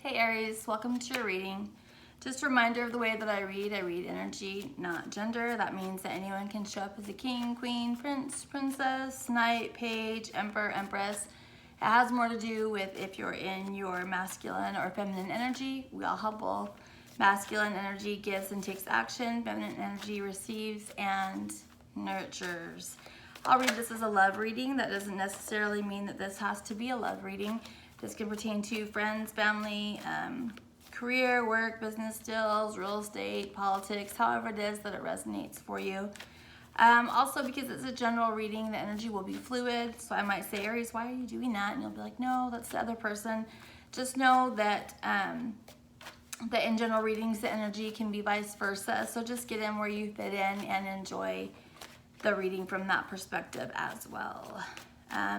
Hey Aries, welcome to your reading. Just a reminder of the way that I read energy, not gender. That means that anyone can show up as a king, queen, prince, princess, knight, page, emperor, empress. It has more to do with if you're in your masculine or feminine energy. We all have both. Masculine energy gives and takes action. Feminine energy receives and nurtures. I'll read this as a love reading. That doesn't necessarily mean that this has to be a love reading. This can pertain to friends, family, career, work, business deals, real estate, politics, however it is that it resonates for you. Also, because it's a general reading, the energy will be fluid. So I might say, Aries, why are you doing that? And you'll be like, no, that's the other person. Just know that that in general readings, the energy can be vice versa. So just get in where you fit in and enjoy the reading from that perspective as well.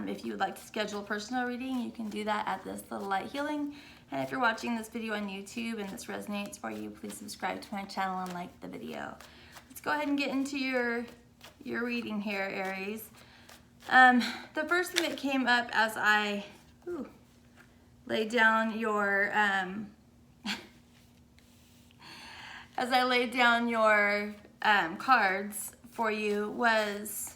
If you would like to schedule a personal reading, you can do that at This Little Light Healing. And if you're watching this video on YouTube and this resonates for you, please subscribe to my channel and like the video. Let's go ahead and get into your reading here, Aries. The first thing that came up as I laid down your cards for you was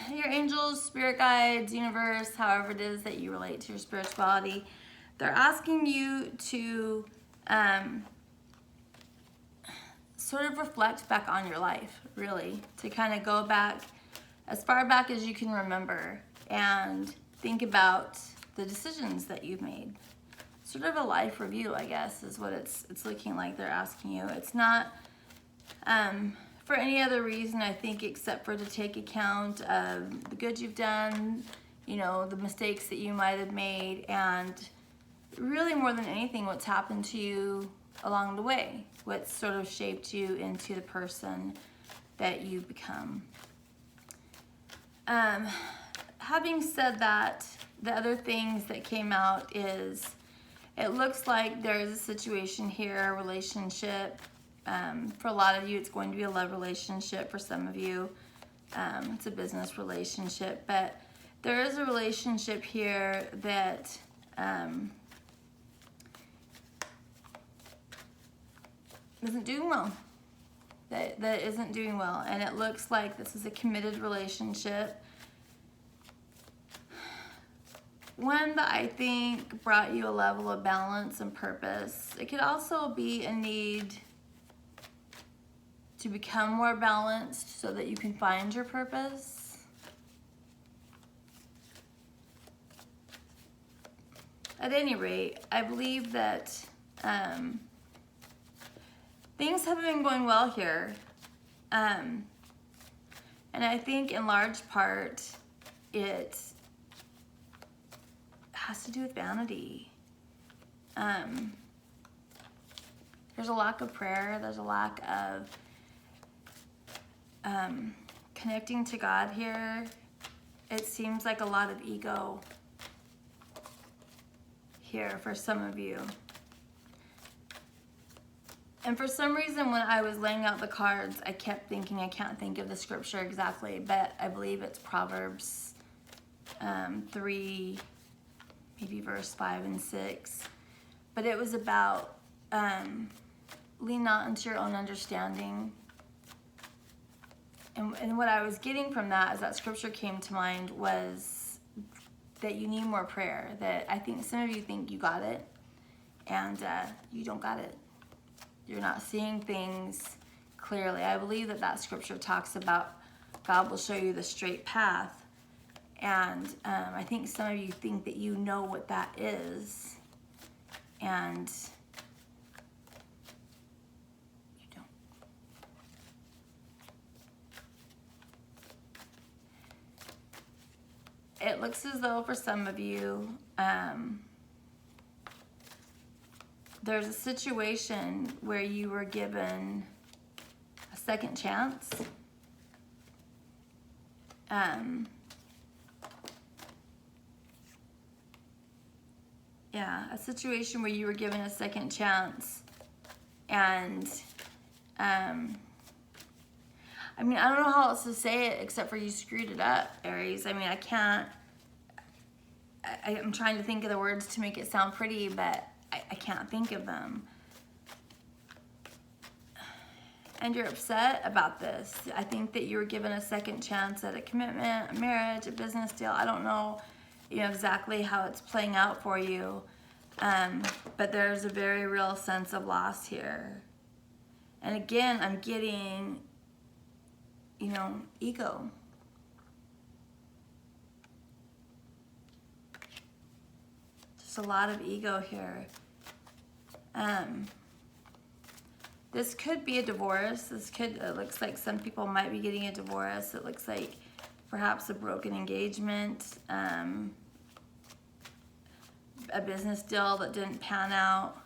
your angels, spirit guides, universe, however it is that you relate to your spirituality. They're asking you to sort of reflect back on your life, really, to kind of go back as far back as you can remember and think about the decisions that you've made. Sort of a life review, I guess, is what it's looking like they're asking you. It's not for any other reason, I think, except for to take account of the good you've done, you know, the mistakes that you might have made, and really more than anything, what's happened to you along the way, what sort of shaped you into the person that you've become. Having said that, the other things that came out is it looks like there is a situation here, a relationship. For a lot of you, it's going to be a love relationship. For some of you, it's a business relationship. But there is a relationship here that isn't doing well. That isn't doing well. And it looks like this is a committed relationship. One that I think brought you a level of balance and purpose. It could also be a need to become more balanced so that you can find your purpose. At any rate, I believe that things haven't been going well here. And I think in large part it has to do with vanity. There's a lack of prayer. There's a lack of connecting to God here. It seems like a lot of ego here for some of you. And for some reason, when I was laying out the cards, I kept thinking, I can't think of the scripture exactly, but I believe it's Proverbs 3, maybe verse 5 and 6. But it was about lean not into your own understanding. And what I was getting from that, as that scripture came to mind, was that you need more prayer. That I think some of you think you got it, and you don't got it. You're not seeing things clearly. I believe that that scripture talks about God will show you the straight path. And I think some of you think that you know what that is, and you don't. It looks as though for some of you, there's a situation where you were given a second chance. Yeah, a situation where you were given a second chance, and I mean, I don't know how else to say it except for you screwed it up, Aries. I mean, I can't, I'm trying to think of the words to make it sound pretty, but I can't think of them. And you're upset about this. I think that you were given a second chance at a commitment, a marriage, a business deal. I don't know, exactly how it's playing out for you. But there's a very real sense of loss here. And again, I'm getting, ego. Just a lot of ego here. This could be a divorce. It looks like some people might be getting a divorce. It looks like perhaps a broken engagement, a business deal that didn't pan out.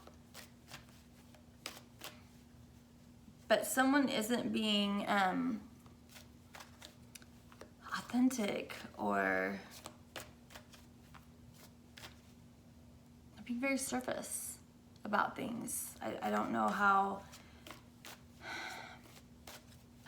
But someone isn't being authentic or being very surface about things. I don't know how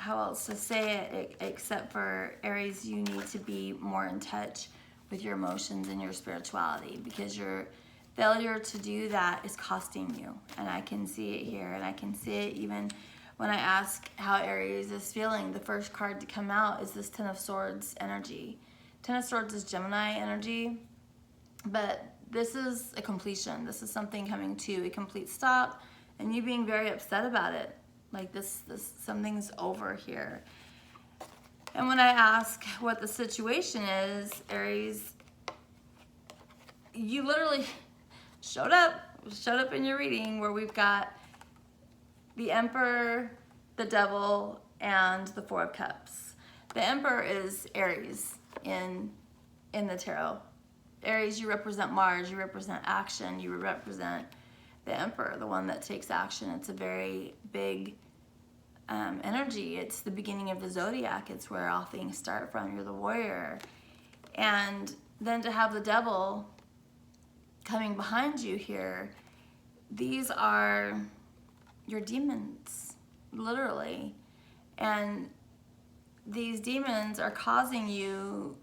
else to say it except for, Aries, you need to be more in touch with your emotions and your spirituality, because your failure to do that is costing you. And I can see it here, and I can see it even when I ask how Aries is feeling. The first card to come out is this Ten of Swords energy. Ten of Swords is Gemini energy, but this is a completion. This is something coming to a complete stop, and you being very upset about it. Like this something's over here. And when I ask what the situation is, Aries, you literally showed up in your reading where we've got the Emperor, the Devil, and the Four of Cups. The Emperor is Aries in the tarot. Aries, you represent Mars, you represent action, you represent the Emperor, the one that takes action. It's a very big energy. It's the beginning of the zodiac. It's where all things start from. You're the warrior. And then to have the Devil coming behind you here, these are your demons, literally. And these demons are causing you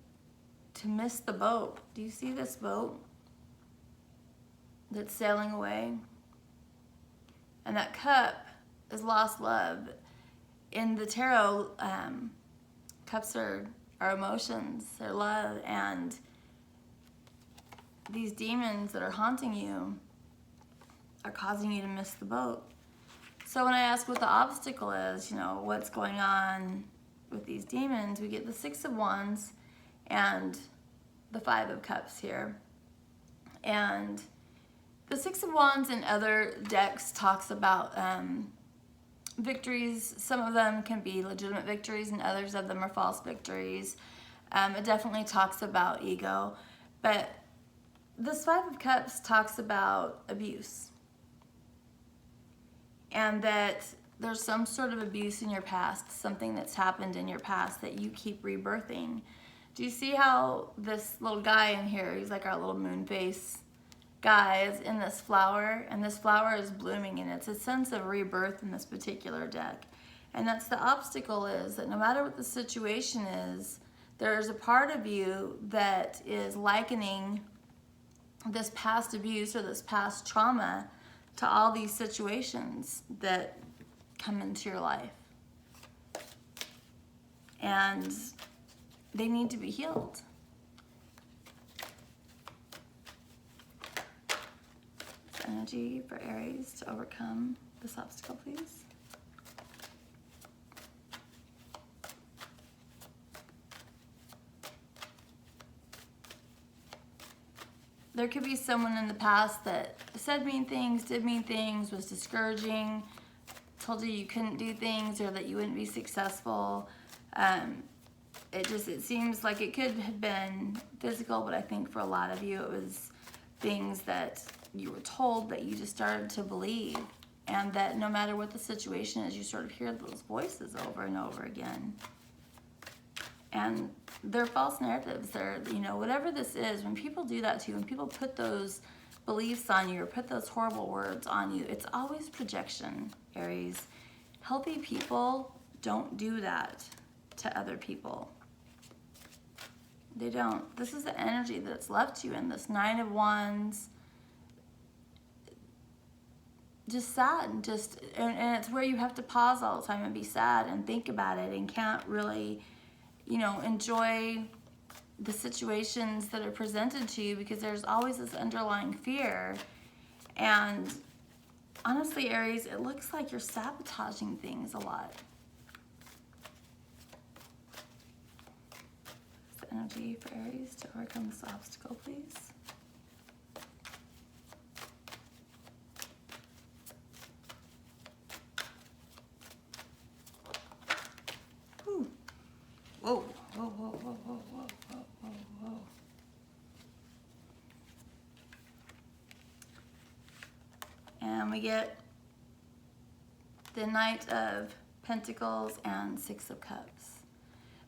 to miss the boat. Do you see this boat that's sailing away? And that cup is lost love. In the tarot, cups are emotions, they're love, and these demons that are haunting you are causing you to miss the boat. So when I ask what the obstacle is, what's going on with these demons, we get the Six of Wands and the Five of Cups here. And the Six of Wands in other decks talks about victories. Some of them can be legitimate victories, and others of them are false victories. It definitely talks about ego. But this Five of Cups talks about abuse. And that there's some sort of abuse in your past, something that's happened in your past that you keep rebirthing. Do you see how this little guy in here, he's like our little moon face guy, is in this flower, and this flower is blooming, and it's a sense of rebirth in this particular deck. And that's the obstacle, is that no matter what the situation is, there's a part of you that is likening this past abuse or this past trauma to all these situations that come into your life. And they need to be healed. Energy for Aries to overcome this obstacle, please. There could be someone in the past that said mean things, did mean things, was discouraging, told you you couldn't do things or that you wouldn't be successful. It seems like it could have been physical, but I think for a lot of you it was things that you were told that you just started to believe, and that no matter what the situation is, you sort of hear those voices over and over again. And they're false narratives. They're, whatever this is, when people do that to you, when people put those beliefs on you or put those horrible words on you, it's always projection, Aries. Healthy people don't do that to other people. They don't. This is the energy that's left you in this Nine of Wands. Just sad and and it's where you have to pause all the time and be sad and think about it and can't really, you know, enjoy the situations that are presented to you because there's always this underlying fear. And honestly, Aries, it looks like you're sabotaging things a lot. What's the energy for Aries to overcome this obstacle, please? Whew. Whoa, whoa, whoa, whoa, whoa, whoa, whoa, whoa, whoa. And we get the Knight of Pentacles and Six of Cups.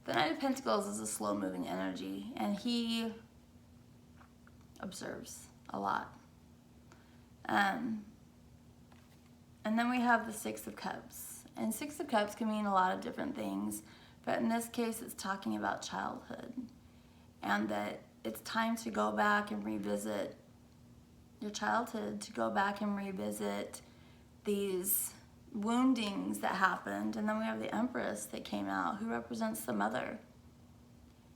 The Knight of Pentacles is a slow-moving energy, and he observes a lot. And then we have the Six of Cups. And Six of Cups can mean a lot of different things, but in this case, it's talking about childhood, and that it's time to go back and revisit your childhood, to go back and revisit these woundings that happened. And then we have the Empress that came out, who represents the mother.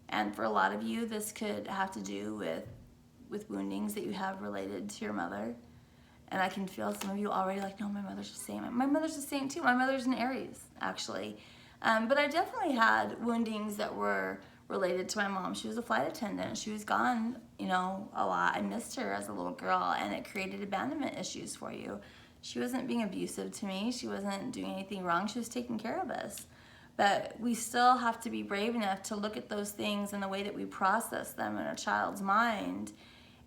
And for a lot of you, this could have to do with woundings that you have related to your mother. And I can feel some of you already like, no, my mother's the same. My mother's the same too. My mother's an Aries, actually. But I definitely had woundings that were related to my mom. She was a flight attendant. She was gone, you know, a lot. I missed her as a little girl, and it created abandonment issues for you. She wasn't being abusive to me. She wasn't doing anything wrong. She was taking care of us. But we still have to be brave enough to look at those things in the way that we process them in a child's mind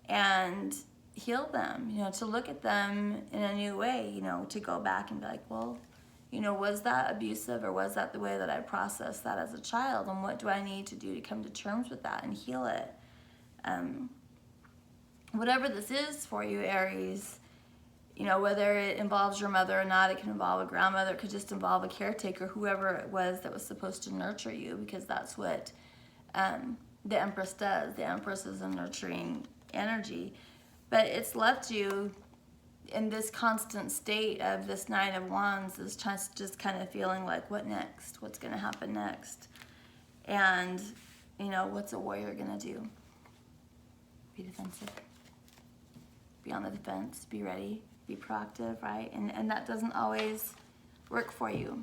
and heal them, you know, to look at them in a new way, you know, to go back and be like, well, you know, was that abusive, or was that the way that I processed that as a child? And what do I need to do to come to terms with that and heal it? Whatever this is for you, Aries, you know, whether it involves your mother or not, it can involve a grandmother, it could just involve a caretaker, whoever it was that was supposed to nurture you, because that's what the Empress does. The Empress is a nurturing energy. But it's left you in this constant state of this Nine of Wands, is just kind of feeling like, what next? What's going to happen next? And, you know, what's a warrior going to do? Be defensive. Be on the defense. Be ready. Be proactive, right? And that doesn't always work for you.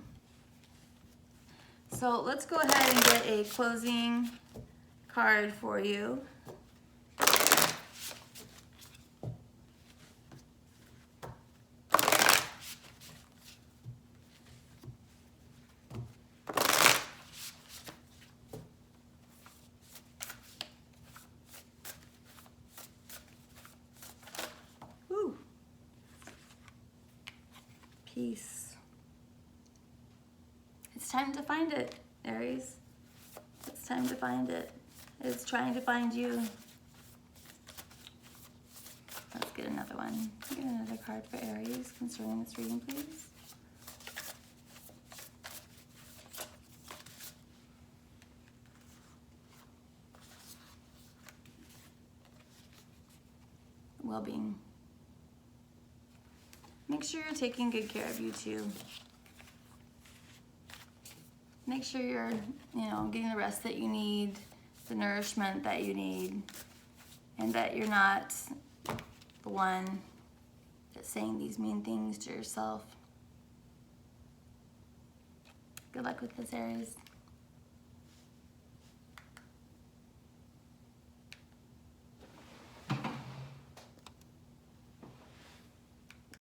So let's go ahead and get a closing card for you. Peace. It's time to find it, Aries. It's time to find it. It's trying to find you. Let's get another one. Get another card for Aries concerning this reading, please. Well-being. Make sure you're taking good care of you too. Make sure you're, you know, getting the rest that you need, the nourishment that you need, and that you're not the one that's saying these mean things to yourself. Good luck with this, Aries.